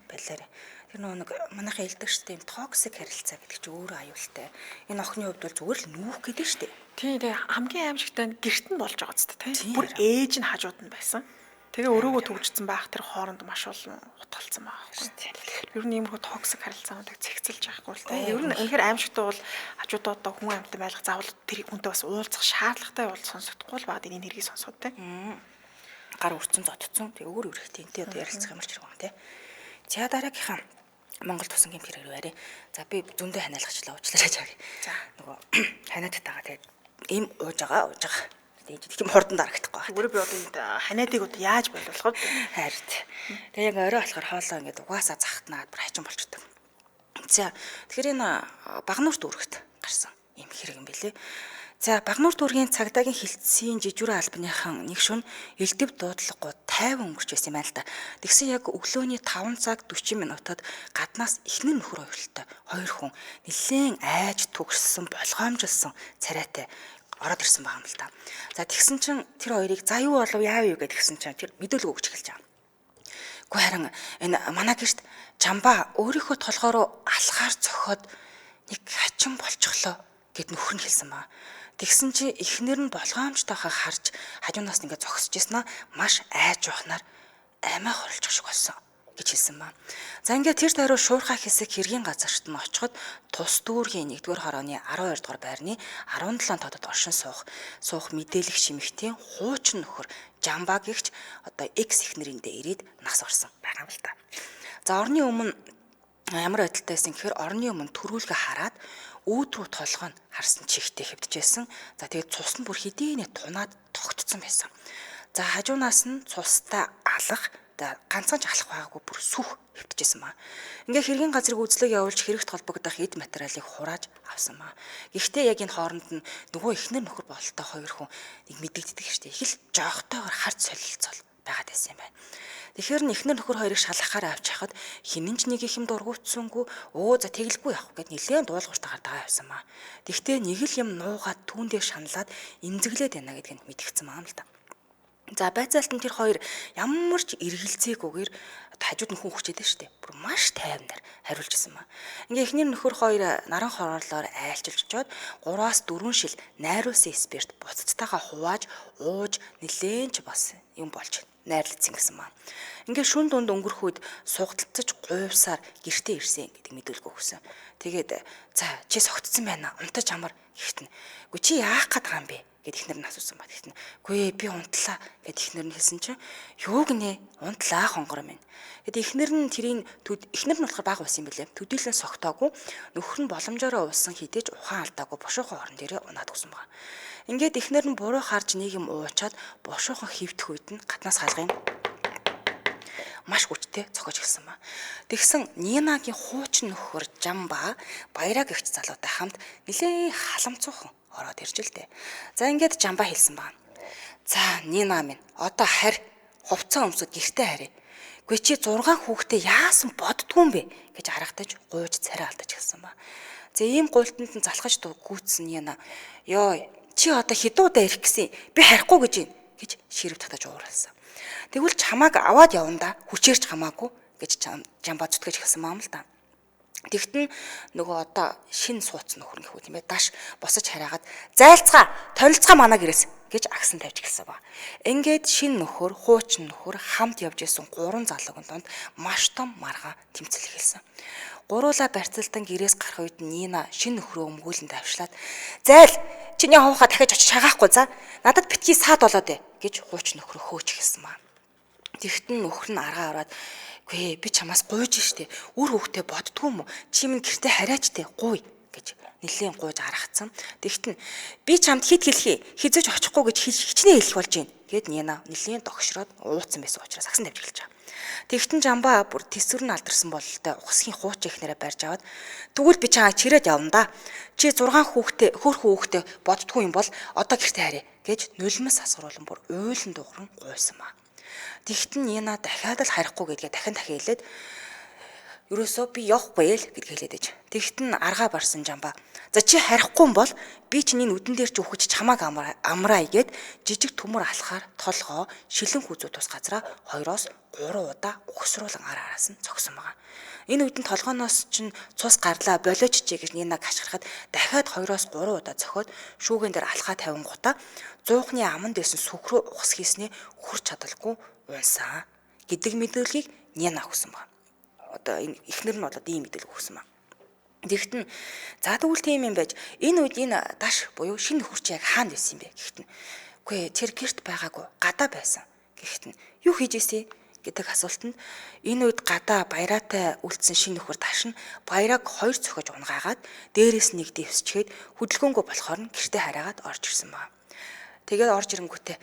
A: байлаарэ. Тэр нэг манайхаа хэлдэг штеп юм токсик харилцаа гэдэг чинь өөрөө аюултай. Энэ охины хувьд бол зүгээр л нүүх гэдэг штеп.
B: Тийм тэгээ хамгийн аимшигтай нь гэрт нь болж байгаа зү тийм. Бүр ээж нь хажууд нь байсан. Тэгээ өрөөгөө төгжсөн байх тэр хооронд маш олон утгалцсан байгаа байхгүй. Ер нь иймэрхүү токсик харилцаануудыг зэгцэлж байхгүй л та. Ер нь үнэхээр аимшигтай бол хажуудаа одоо хүн амьтан байлгах заавал тэр хүнтэй бас уулзах шаардлагатай бол сонсогдохгүй л баад энэ хэргийг сонсоход те.
A: Гар үрцэн зодцсон. Тэгээ өөр хэрэгтэй энэ одоо ярилцах юм л хэрэг юм те. За дараагийнхаа Монгол тусан гэмт хэрэг рүү яриа. За би зөндөө ханиалгачлаа уучлаарай чааг.
B: За
A: нөгөө ханиадтай байгаа тэгээд им ууж байгаа. Тэгээд тийм хурдан дарагдахгүй байна.
B: Өөрөө би одоо энэ ханиадыг одоо яаж боловлоход
A: хайрт. Тэгээ яг орой болохоор хоолоо ингээд угаасаа захтнаад бүр хачин болчдөг. За тэгэхээр энэ Багнуурт үүрэгт гарсан юм хэрэг юм билэ. За Багнуурт үүргийн цагдаагийн хилцээний жижүүрэн албаныхан нэг шөнө элдэв дуудлаггүй 50 өнгөрч байсан юм байна л да. Тэгсэн яг өглөөний 5 цаг 40 минутад гаднаас эхнэр нөхөр хоёртой хоёр хүн нэлээд айж түгшсэн болгоомжилсан царайтай ороод ирсэн байгаа юм л да. За тэгсэн чинь тэр хоёрыг за юу болов яав юу гэж тэгсэн чинь тэр мэдүүлэг өгч эхэлж байгаа. Гэхдээ харин энэ манай гэрт Жамба өөрийнхөө толгоороо алхаар цохоод нэг хачин болчихлоо гэд нөхөр нь хэлсэн баа. Тэгсэн чи эхнэр нь болгоомжтойхоо харж хажуунаас ингээд зогсож яснаа маш айж явахнаар аймаа хорлчих шиг болсон гэж хэлсэн баа. За ингээд тэр даруй шуурхай хэсэг хэргийн газарт нь очиход тус дүүргийн 1-р хорооны 12 дугаар байрны 17 тодод оршин суух мэдээлэх шимэгтийн хуучин нөхөр Жамба гихч одоо X эхнэрэндээ ирээд нас орсон байгаа юм л та. За орны өмнө ямар байдалтай байсан гэхээр орны өмнө төрүүлгээ хараад үүд рүү толгой нь харсан чихтэй хэвдэжсэн. За тэгээд цус нь бүр хэдийнэ тунаад тогтцсон байсан. За хажуунаас нь цустай алах ганцхан ч алах байгаагүй бүр сүх хэвдэжсэн маа. Ингээ хэргийн газрыг үзлэг явуулж хэрэгт холбогдох эд материалыг хурааж авсан маа. Гэхдээ яг энэ хооронд нь нөгөө эхнэр нөхөр бололтой хоёр хүн нэг мэдэгддэг штеп. Их л жоохтойгоор харц солилцол байгаад байсан юм байна. Тэгэхээр нь эхнэр нөхөр хоёрыг шалгахаар авч хахад хинэнч нэг их юм дургуутсангүй за тэгэлгүй явах гэд нэлээд дуулууртайгаар дагаа явсан маа. Тэгвэл нэг л юм нуугаад түүндээ шаналаад имзэглээд байна гэдгийг мэдгдсэн маа л да. За байцаалт нь тэр хоёр ямар ч эргэлзээгүйгээр хажууд нь хүн хүчээд штэ. Бүр маш тайвнаар хариулж ирсэн маа. Ингээ эхнэр нөхөр хоёр наран хороолоор айлчилж чод 3-4 шил найруулсан спирт буццтайгаа хувааж ууж нэлээд ч бас юм болж найрлцсан гэсэн маа. Ингээ шүн дунд өнгөрөх үед сугталцаж гуйвсаар гэртээ ирсэн гэдэг мэдүүлэг өгсөн. Тэгээд за чи согтцсон байна. Унтаж амар гэхтэн. Үгүй чи яах гээд байгаа юм бэ? Гэт ихнэр нь асуусан бат ихтэн. Гүй би унтлаа гэд ихнэр нь хэлсэн чинь юу гинэ унтлаа хонгор минь. Гэт ихнэр нь тэрийн ихнэр нь болохоор бага байсан юм билээ. Төдийлэн согтоогүй нөхөр нь боломжоор уусан хідээж ухаан алдаагүй бошуухан орон дээрээ унаад өгсөн байгаа. Ингээд ихнэр нь буруу харж нэг юм уучаад бошуухан хөвдөх үед нь гаднаас хаалгын маш хүчтэй цохиж эхэлсэн ба. Тэгсэн Нинагийн хуучин нөхөр Жамба баяраа гэгч залуутай хамт нэлээд халамцуухан ороод ирж л дээ. За ингээд Жамба хэлсэн ба. За Нина минь одоо харь хувцас өмсөд гэртээ харъя. Гүй чи 6 хүүхдээ яасан боддгүй юм бэ гэж аргатаж гуйж царай алдаж эхэлсэн ба. За ийм гуйлтанд нь залхаж гүйцсэн Нина. Йоо чи одоо хідүүдээ ирэх гэсэн би харихгүй гэж юм гэж ширв татаж ууралсан. Тэгвэл чамааг аваад явна да хүчээрч хамаагүй гэж Жамба зүтгэж эхэлсэн юм л да. Тэгтэн нөгөө одоо шин сууц нөхөр гэхүү тийм ээ даш босож хараагаад зайлцгаа тонилцгаа манаа гэрээс гэж агсан тавьж эхэлсэн ба. Ингээд шин нөхөр хуучин нөхөр хамт явж исэн 3 залуугийн донд маш том маргаа тэмцэл эхэлсэн. Гуруула барьцаалтан гэрээс гарах үед Нина шин нөхрөө өмгөөлөн давшлаад зайл чиний хавхаа дахиж очиж шагаахгүй за надад битгий саад болоод гэж хуучин нөхрөө хөөж эхэлсэн ба. Тэгтэн нөхөр нь аргаа ороод гүй би чамаас гуйж штэ үр хөвгтөө боддгүй юм уу чи минь гэртээ хараач те гуй гэж нэлээд гуйж аргацсан. Тэгтэн би чамд хит хэлхий хизэж очихгүй гэж хичнээн хэлэх болж байна гэд Нина нэлээд догшроод ууцсан байсан учраас агсан тавьж эхэлж байгаа. Тэгтэн Жамба бүр тэсвэр нь алдарсан бололтой ухасхийн хууч ихнэрээ барьж аваад тэгвэл би чамайг чирээд явна да чи 6 хүүхдээ хөөрхөн хүүхдээ боддгүй юм бол одоо гэртээ харъя гэж нулимс асгаруулan бүр уйлан дууран гуйсан ба. Тэгтэн Нина дахиад л харихгүй гэдгээ дахин хэлээд ерөөсөө би явахгүй л гэдгийг хэлээд ээж. Тэгтэн аргаа барсан Жамба. За чи харихгүй юм бол би чиний нүдэн дээр ч үхэж чамааг амраа игээд жижиг төмөр алхаар толгоо шилэн хүзүү тус газараа 2-оос 3 удаа угсруулан араас нь цогсон байгаа. Энэ үедэн толгооноос чинь цус гарлаа болооч чи гэж Нинаг хашгирахад дахиад 2-оос 3 удаа цохиод шүүгэн дээр алхаа тавингуудаа зуухны аман дээсэн сүх рүү ухс хийснээ хүрч чадалгүй унсаа гэдэг мэдээллийг Нина өгсөн байна. Одоо энэ ихнэр нь болоод ийм мэдээлэл өгсөн байна. Тэгтэн за тэгвэл тийм юм байж энэ үед энэ даш буюу шинэ нөхөрч яг хаана байсан юм бэ гэхтэн үгүй тэр гэрт байгаагүй гадаа байсан гэхтэн юу хийж ийсэ гэдэг асуултанд энэ үед гадаа баяраатай үлдсэн шинэ нөхөр даш нь баярааг 2 цохиж унгаагаад дээрээс нэг дэвсчгээд хөдөлгөөнгөө болохоор нь гэртээ хараагаад орж ирсэн байна. Тэгээд орж ирэнгүүтээ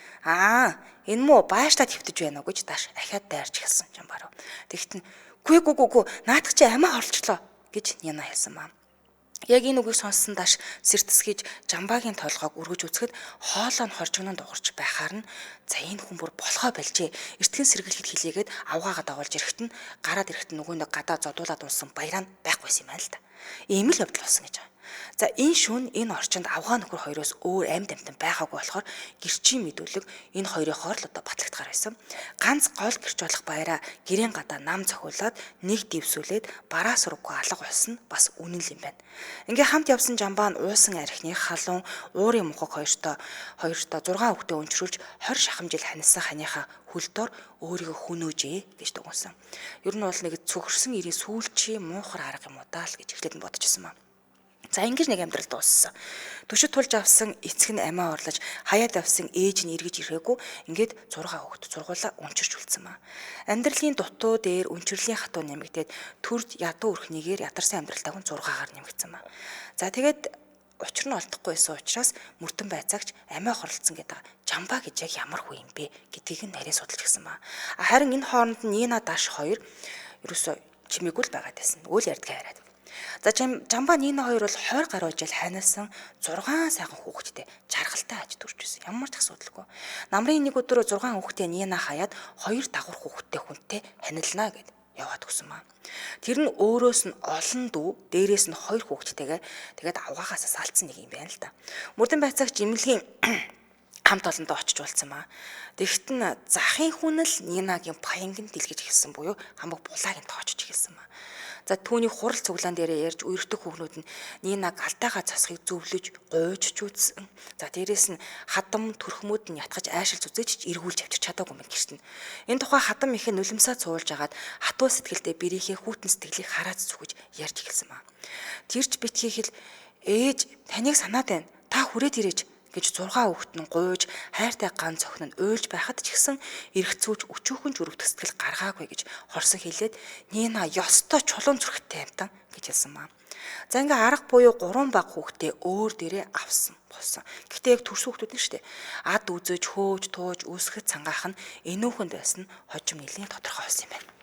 A: энэ муу бааштай твтэж байна уу гэж даш ахаад дайрч эхэлсэн Жамбаруу. Тэгтэн гү наадах чи амиа орлчлоо гэж Нина хэлсэн маа. Яг энэ үгийг сонссон даш сэртсгийж Жамбагийн толгойг өргөж үзэхэд хоолой нь хоржигнон дуурч байхаар нь за энэ хүн бүр болохоо байлжээ. Эртхэн сэргэлэхэд хилээгээд авгаагаа дагуулж ирэхэд нь гараад ирэхэд нөгөө нэг гадаа зодуулаад унсан баяраа нь байхгүйсэн юм байна л да. Ийм л явдал болсон гэж. За энэ шүн энэ орчинд авгаа нөхөр хоёроос өөр амьд амтан байгаагүй болохоор гэрчийн мэдүүлэг энэ хоёрын хооронд одоо батлагдгаар байсан. Ганц гол гэрч болох баяраа гэрийн гадаа нам цохиулаад нэг дэвсүүлээд бараа сурггүй алга болсон бас үнэн л юм байна. Ингээ хамт явсан Жамбаа нь уусан архины халуун уурын мухаг хоёртоо 6 хүүхдээ өнчрүүлж 20 шахамжил ханилсан ханыхаа хөлдөө өөрийгөө хүнөөжээ гэж дугуйсан. Ер нь бол нэг цөхөрсөн ирийн сүүлчийн муухар арга юм уу даа л гэж эхлээд нь бодчихсон маа. За ингэж нэг амьдрал дууссан. Төшөд тулж авсан эцэг нь амиа орлож хаяад авсан ээж нь эргэж ирээгүй ингээд 6 хүүхэд сургуулаа өнчирч үлдсэн маа. Амьдралын дутуу дээр өнчирлийн хатуу нэмэгдээд төрд ядуу өрхнийгээр ядарсан амьдралтай хүн 6-аар нэмэгдсэн маа. За тэгээд учир нь олдохгүй байсан учраас мөрдөн байцаагч амиа хорлцсон гэдэг Жамбаа гэж яг ямар хүү юм бэ гэдгийг нь нарийн судалж гисэн маа. Харин энэ хооронд нь Нина даш хоёр ерөөсөө чимээгүй л байгаад байсан. Үйл ярьдгаа хараад. За Жамбаа Нина хоёр бол 20 гаруй жил хайнасан 6 сайхан хүүхэдтэй жаргалтай аж төрж байсан. Ямар ч асуудалгүй. Намрын нэг өдөр 6 хүүхэдтэй Нина хаяад 2 дагвар хүүхэдтэй хүнтэй ханилнаа гэд яваад өгсөн маа. Тэр нь өөрөөс нь олон дүү, дээрээс нь 2 хүүхэдтэйгээ тэгээд авгаагаас салцсан нэг юм байна л да. Мөрдөн байцаагч имлэгийн хамт олондоо очиж уулзсан маа. Тэгэхэд нь захын хүн л Нинагийн паянгийн дэлгэж эхэлсэн буюу хамаг булааг нь тоочж эхэлсэн маа. За түүний хурал цуглаан дээрээ ярьж үердэг хүүхнүүд нь Нинаг алтайгаа засахыг зөвлөж гойжч үзсэн. За дээрээс нь хадам төрхмүүд нь ятгаж айшилж үзэж эргүүлж авчирч чадаагүй юм гэртэн. Энэ тухай хадам ихэ нулимсаа цуулж агаад хатуу сэтгэлдээ бэрийнхээ хүүтэн сэтгэлийг хараад зүгэж ярьж эхэлсэн маа. Тэрч битгий хэл ээж таныг санаад байна. Та хүрээд ирээч гэж 6 хүүхэд нь гуйж хайртай ганц охин нь уйлж байхад ч гэсэн эргцүүж өчүүхэн зүрх төсгөл гаргаагүй гэж хорсон хэлээд Нина ёстой чулуун зүрхтэй амтан гэж хэлсэн маа. За ингээ арга буюу 3 баг хүүхдээ өөр дээрээ авсан болсон. Гэхдээ яг төрсөн хүүхдүүд нь шүү дээ. Ад үзэж, хөөж, тууж, үүсгэхэд цангаах нь энүүхэнд байсан хожим нэлийн тодорхой болсон юм байна.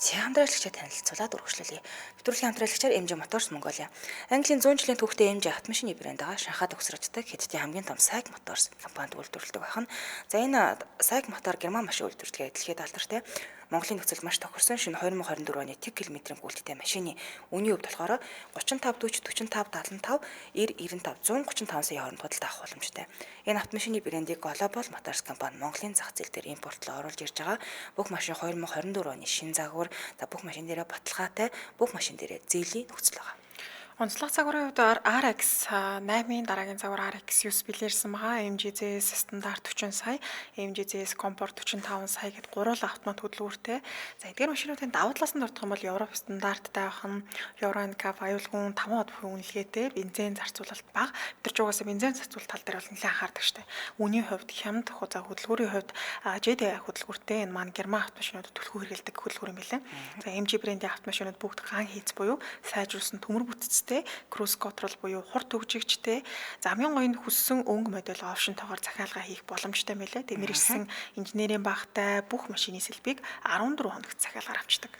A: Хамтраалагчаа танилцуулаад үргэлжлүүлье. Нэвтрүүлгийн хамтраалагчаар MJ Motors Mongolia. Английн 100 жилийн түүхтэй MJ автомашины брэнд байгаа. Шанхайд өгсөрчдөг хэдийн хамгийн том SAIC Motors компанид үйлдвэрлэдэг байна. За энэ SAIC мотор герман машин үйлдвэрлэдэг дэлхийд алдартай. Монголын нөхцөл маш тохирсон шинэ 2024 оны 10 км-ийн гүйлттэй машины үнийн хувьд болохоор 35 40 45 75 90 95 135 сая хооронд худалдаа авах боломжтой. Энэ автомашины брендийг Global Motors компани Монголын зах зээл дээр импортлоо оруулж ирж байгаа. Бүх машин 2024 оны шинэ загвар, за бүх машин дээрээ баталгаатай, бүх машин дээрээ зээлийн нөхцөл байгаа.
B: Онцлог загварын хувьд RX 8-ын дараагийн загвар RX 9 билэрсэн байгаа. MGZS стандарт 40 сая, MGZS комфорт 45 сая гэд гурван автомат хөдөлгөөртэй. За эдгээр машинуудын давуу талаас нь дурдах юм бол Европ стандарттай байх нь Euro NCAP аюулгүйн 5% үнэлгээтэй, бензин зарцуулалт бага. Бид нар ч угаасаа бензин зарцуулалт тал дээр бол нэлээд анхаардаг штэ. Үнийн хувьд хямд хөдөлгөөрийн хувьд JD хөдөлгөөртэй энэ маань герман автомашинуудад төлхөө хэрэгэлдэг хөдөлгөөр юм билээ. За MG брендийн автомашинууд бүгд ган хийц буюу сайжруулсан төмөр бүтцтэй, cruise control буюу хурд хөгжигчтэй, за хамгийн гоё нь хүссэн өнгө модель опшнтойгоор захиалга хийх боломжтой мэлээ. Тэгээд мэрэгсэн инженерийн багтай бүх машины сэлбийг 14 хоногт захиалгаар авчдаг.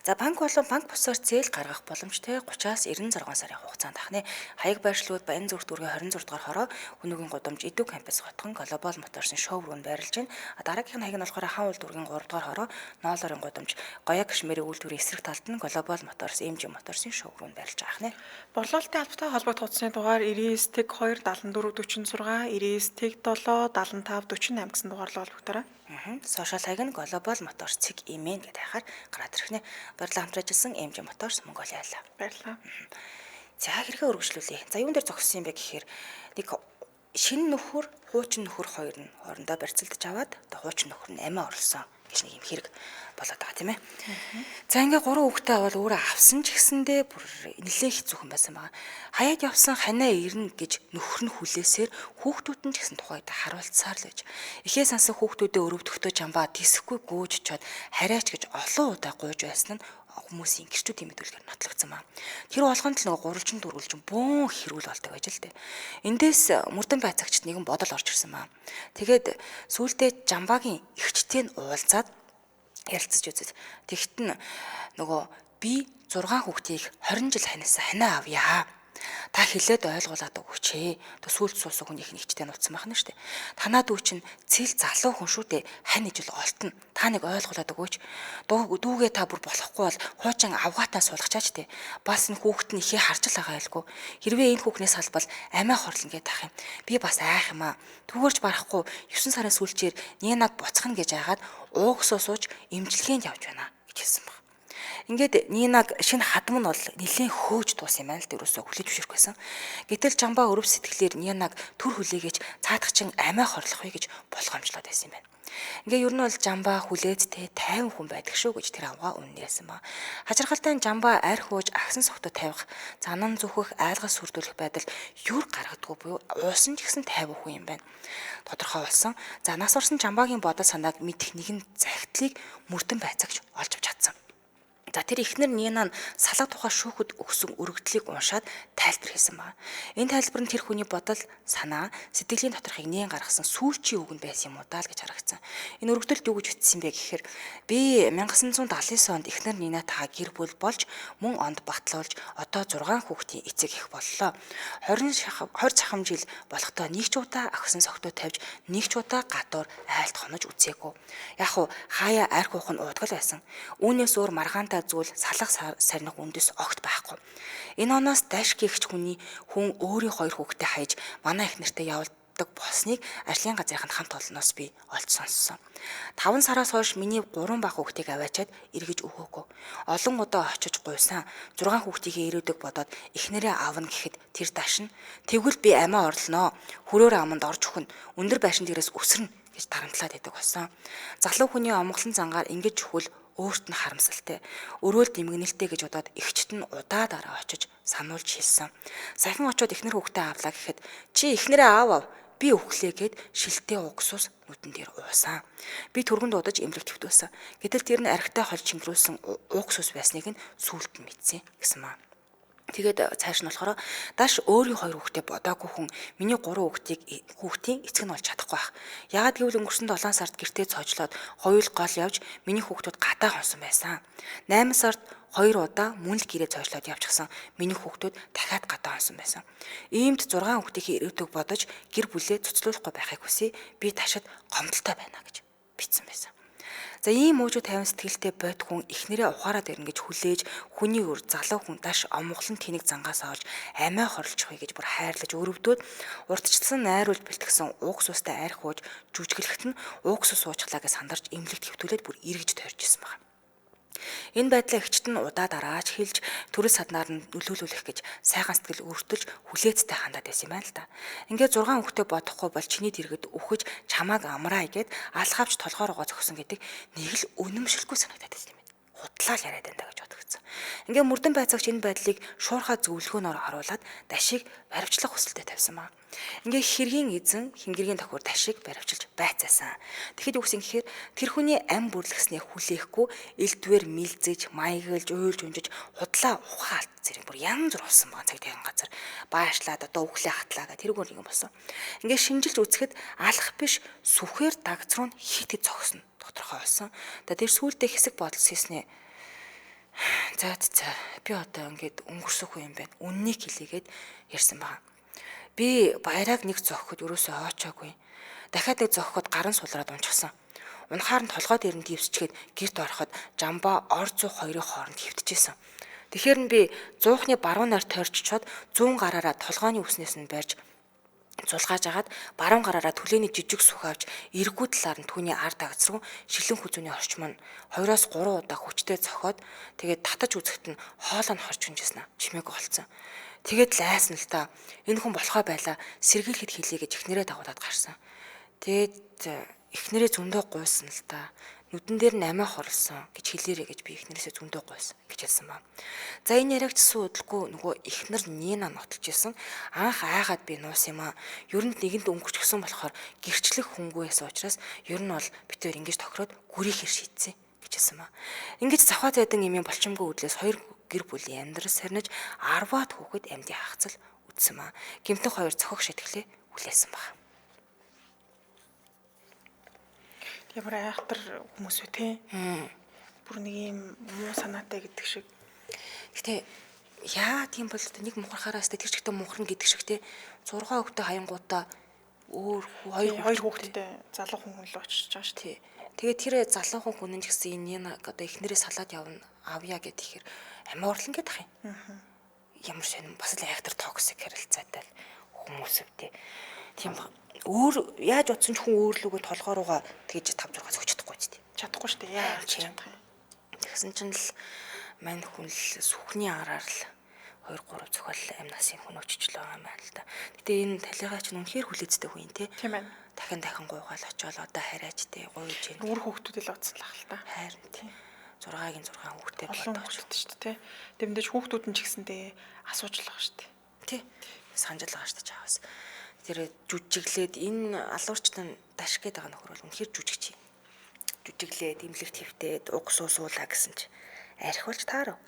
A: За банк болон банк бусаар зээл гаргах боломжтой 30-аас 96 сарын хугацаанд ахны хаяг байршлууд Баян зүрх дүүргийн 26 дугаар хороо Хүнүүгийн гудамж Идэв кампус хотхон Global Motors-ын шоурумд байрлаж байна. Дараагийнх нь хаяг нь болохоор Хаан дүүргийн 3 дугаар хороо Ноолорын гудамж Гоя Кашмирийн үйлдвэрийн эсрэг талд нь Global Motors MG Motors-ын шоурумд байрлаж байгаа нэ.
B: Борлуулалтын албатай холбогдох утасны дугаар 99 тэг 2 74 46 99 тэг 7 75 48 гэсэн дугаарлал холбогдорой.
A: Сошиал хаяг нь Global Motors цэг имэн гэдэг хахаар гараад ирэх нэ. Баярлалаа хамтраж ирсэн MJ Motors Mongolia.
B: Баярлалаа.
A: За хэрэгээ өргөжлүүлье. За юун дээр зогссон юм бэ гэхээр нэг шинэ нөхөр, хуучин нөхөр хоёр нь хоорондоо барьцалдаж аваад одоо хуучин нөхөр нь амиа орлсон гэж нэг юм хэрэг болоод байгаа тийм ээ. За ингээ 3 хүүхдээ аваад өөрөө авсан ч гэсэндээ бүр нэлээд хэцүүхэн байсан байгаа. Хаяад явсан ханаа ирнэ гэж нөхөр нь хүлээсээр хүүхдүүд нь ч гэсэн тухайд харуулцаар л гэж. Эхээ сансан хүүхдүүдээ өрөвдөхтөө жамбаа тисэхгүй гүйж чад хараач гэж олон удаа гуйж байсан нь хүмүүсийн гэрчүүдийн мэдүүлгээр нотлогдсон маа. Тэр болгонд л нөгөө гурвалжин дөрвөлжин бөөн хэрүүл болдог байж л дээ. Эндээс мөрдөн байцаагчд нэгэн бодол орж ирсэн маа. Тэгээд сүүлдээ жамбаагийн эгчтэй нь уулзаад ярилцаж үзэж. Тэгт нь нөгөө би 6 хүүхдийг 20 жил ханаас ханаа авъя. Та хэлээд ойлгуулад өгөөч ээ. Төсөөлт суусан хүн их нэгчтэй нуцсан байна шүү дээ. Танаа дүү чинь цэл залуу хүн шүү дээ. Хань ижил олтно. Та нэг ойлгуулад өгөөч. Дүүгээ та бүр болохгүй бол хуучин авгаатаа суулгачаач дээ. Бас энэ хүүхэд нь ихээ харж л байгаа байлгүй. Хэрвээ энэ хүүхнээс салбал амиа хорлно гэж тах юм. Би бас айх юм аа. Түгээрч барахгүй 9 сарын сүүлчээр нянаг буцхна гэж айгаад уугсоо сууж эмчилгээнд явж байна гэж хэлсэн баг. Ингээд Нинаг шинэ хадам нь бол нэлээд хөөж дуус юм аа л дээрөөсөө хүлээж өшөрөх байсан. Гэтэл жамбаа өрөв сэтгэлээр Нинаг төр хүлээгээч цаадах чин амиа хорлох вэ гэж болгоомжлоод байсан юм байна. Ингээ ер нь бол жамбаа хүлээд те 50 хүн байдаг шүү гэж тэр авгаа үннээсэн ба. Хачирхалтай жамбаа арх ууж агсан согтоо тавих, занан зүхэх, айлгас сүрдүүлэх байдал юр гаргадгүй буюу уусан ч гэсэн 50 хүн юм байна. Тодорхой болсон. За нас орсон жамбаагийн бодол санааг мэдэх нэгэн захидлыг мөрдөн байцаагч олж авч чадсан. За тэр ихнэр Нина нь салга тухай шүүхэд өгсөн өргөдлийг уншаад тайлбар хийсэн байна. Энэ тайлбар нь тэр хүний бодол, санаа, сэтгэлийн доторхыг нээн гаргасан сүүлчийн үг нь байсан юм уу даа л гэж харагдсан. Энэ өргөдөлд юу гэж бичсэн бэ гэхээр би 1979 онд ихнэр Нинатайгаа гэр бүл болж мөн онд батлуулж одоо 6 хүүхдийн эцэг их боллоо. 20 цахам жил болохдоо нэг ч удаа агсан согтоо тавьж нэг ч удаа гадуур айлт хонож үзээгүй. Яг хуу хаяа арх уух нь уудгал байсан. Үүнээс өөр маргаантай зүйл салах сарних үндэс огт байхгүй. Энэ оноос даш гихч хүн өөрийн 2 хүүхдээ хайж манай их нэртэй явуулдаг болсныг ажлын газрынханд хамт олноос би олж сонссон. 5 сараас хойш миний 3 бага хүүхдийг аваачаад эргэж өгөөгүй. Олон удаа очиж гуйсан 6 хүүхдийнхээ ирээдэг бодоод эхнэрээ аавна гэхэд тэр дашин тэгвэл би амиа орлоноо. Хөрөөр аманд орж өхөн өндөр байшин дээрээс өсрөн гэж тарамтлаад идэг болсон. Залуу хүний омглон зангаар ингэж чөхөл өөрт нь харамсалтай. Өрөөл дэмгэнэлтэй гэж бодоод эгчт нь удаа дараа очиж сануулж хэлсэн. Сахин очоод эхнэр хүүхдээ авлаа гэхэд чи эхнэрээ аав. би өглөөгээд шилтэй уксус нүдэн дээр уусан. Би түргэн дуудаж эмнэлэг твтүүлсэн. Гэтэл тэр нь архитай хол чингэрүүлсэн уксус байсныг нь сүүлд нь мэдсэн гэсэн маа. Тэгээд цааш нь болохоор даш өөрийн 2 хүүхдээ бодоогүй хүн миний 3 хүүхдийн эцэг нь болж чадахгүй байх. Яагаад гэвэл өнгөрсөн 7 сард гэртээ цоожлоод хоёул гол явж миний хүүхдүүд гадаа хонсон байсан. 8 сард 2 удаа мөн л гэрээ цоожлоод явчихсан. Миний хүүхдүүд дахиад гадаа хонсон байсан. Иймд 6 хүүхдийн ирээдүг бодож гэр бүлээ цуцлуулахгүй байхыг хүсье. Би ташид гомдолтой байна гэж бичсэн байсан. За ийм уужуу 50 сэтгэлтэй бод хүн эхнэрээ ухаараад ирнэ гэж хүлээж хүний өр залуу хүн даш омглон тэнэг зангаас олж амиа хорлцохыг гэж бүр хайрлаж өрөвдөөд урдчлсан найруулж бэлтгэсэн уксустай арх ууж жүжиглэхэд нь уксус уучглаа гэж сандарч эмнэлэгт хэвтүүлээд бүр эргэж тойрч исэн байна. Энэ байдлаа эгчт нь удаа дарааж хэлж төрөл саднаар нь нөлөөлүүлэх гэж сайхан сэтгэл өртөлж хүлээцтэй хандаад байсан юм байна л да. Ингээд 6 хүүхдээ бодохгүй бол чиний дэргэд үхэж чамааг амраа игээд алхавч толгоороо зогсон гэдэг нэг л үнэмшилгүй санагдаад байсан юм байна. Худлаа л яриад энэ гэж бодогдсон. Ингээд мөрдөн байцаагч энэ байдлыг шуурхаа зөвлөгөөнөөр харуулад дашиг баривчлах хүсэлтэд тавьсан маа. Ингээ хэргийн эзэн хингэргийн тохиор дашиг баривчилж байцаасан. Тэгэхэд юу гэсэн гэхээр тэр хүний ам бүрлэгснээ хүлээхгүй элдвэр мэлзэж, маяглж, уйлж унжиж худлаа ухаалт зэрэг бүр янз бүр болсон байгаа цаг тагын газар. Баашлаад одоо өглөө хатлаа гэх тэрүүгээр нэг юм болсон. Ингээ шинжилж үзэхэд алах биш сүхээр дагц руу хит хит зогсно. Тодорхой болсон. Одоо тэр сүулдэ хэсэг бодолс хийснэ. За би одоо ингээд өнгөрсөхгүй юм байна. Үннийг хэлээгээд ярьсан байгаа. Би баяраг нэг зохиход ерөөсөө очоогүй. Дахиад нэг зохиход гарын сулраад унчихсан. Унахаар нь толгойд ирэнд дэвсчгээд гэрт ороход жамбаа ор 102-ийн хооронд хөвтөжсэн. Тэгэхээр нь би 100-ны баруун найр тойрччоод 100 гараараа толгойн үснээс нь барьж зулгааж агаад баруун гараараа түлээний жижиг сүх авч эргүү талаар нь түүний ард агц руу шилэн хүзүүний орчим нь 2-3 удаа хүчтэй цохоод тэгээд татаж үзэхэд нь хоолой нь хорч хүнжсэн чимээг олцсон. Тэгээд л айсан л та энэ хүн болохоо байла сэргийлэхэд хэлье гэж эхнэрээ дагуулад гарсан. Тэгээд эхнэрээ зөндөө гуйсан л та нүдэн дээр нь амиа хорлсон гэж хэлээрэй гэж би эхнэрээсээ зөндөө гуйсан гэж хэлсэн ба. За энэ яригчсан удалгүй нөгөө эхнэр Нина нотолж исэн анх айгаад би нуус юм аа. Ер нь нэгэнд өнгөрчихсөн болохоор гэрчлэх хүнгүй байсан учраас ер нь бол битээр ингэж тохироод гүрийхэр шийдсэн гэж хэлсэн ба. Ингэж завхаа зайдан эмийн болчимгүй үдлээс 2 гэр бүлийн амьдрал сарниж 10-аад хүүхэд амьдын хагцал үтсэн маа. Гэмтэн 2 цохох шатглээ хүлээсэн баг.
B: Ямар айхтар хүмүүс үү те? Бүр нэг юм муу санаатай гэдэг шиг.
A: Гэтэ яа тийм бол нэг мухархаараас тэр ч ихтэй мухарна гэдэг шиг те 6 хүүхдээ хаянгуудаа өөр
B: 2 хүүхэдтэй залуу хүн л очиж байгаа шүү
A: тий. Тэгээд тэр залуу хүн нь ч гэсэн энэ одоо эхнэрээ салаад явна авъя гэдэг ихэр амиурлан гэдэг юм. Ямар сонирм бас л айхтар токсик харилцаатай хүмүүс өвдөө. Тийм ба. Өөр яаж утсан ч хүн өөрлөгөө толгооруугаа тэгж 5 6 зөгчдөхгүй ч тий.
B: Чадахгүй шүү дээ. Яаж чадах юм.
A: Тэгсэн чинь л мань хүн л сүхний араар л 2 3 цохол амнасын хүн өччлөө байгаа юм байна л да. Гэтэ энэ талигаа ч үнэхээр хүлээцтэй хүн тий.
B: Тийм байна.
A: Дахин гуйгаал очиод одоо хараач тий гуйж ийн.
B: Өөр хүүхдүүд л утсан л ахал та.
A: Харин тий. 6-гийн 6 хүүхдээ
B: олон хүүхдүүд шүү дээ тий. Тэмдэж хүүхдүүд нь ч гэсэндээ асууж л байгаа шүү дээ.
A: Тий. Санаж л байгаа шүү дээ чаавас. Тэр жүжиглээд энэ алуурчтан даш гээд байгаа нөхөр бол үнэхээр жүжигч юм. Жүжиглээд имлэгт хөвтээд угсуусуулаа гэсэн чи арх болж таарав.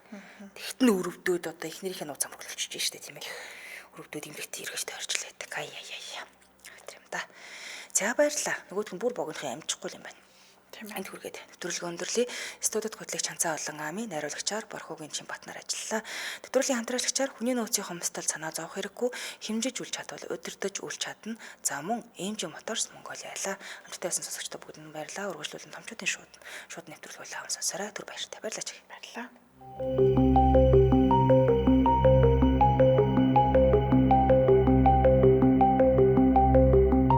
A: Тэгт нь өрөвдөөд одоо эхнэрийнхээ нууцаа бүглэлчихэж штэ тийм ээ. Өрөвдөөд имлэгт эргэж тойрчлаадаг. Ай. Тэр юм да. За баярлаа. Нөгөөдх нь бүр богинохын амжихгүй юм байна.
B: Тийм
A: Энд хүргээд нэвтрүүлгээ өндөрлөе. Студид хөтлөгч Чанцаа болон Ами, найруулагчаар Борхогийн Чинбатнаар ажиллалаа. Нэвтрүүлгийн хамтраалагчаар хүний нөөцийн хомсдол санаа зовох хэрэггүй, хэмжиж үл чадвал удирдах үл чадна. За мөн AMG Motors Mongolia ялаа. Хамтдаа байсан сонсогчдод бүгдэнд баярлалаа. Үргэлжлүүлэн томчуудын шууд нэвтрүүлгээ авсан сонсорой. Түр баяртай. Баярлалаа.
B: Баярлалаа.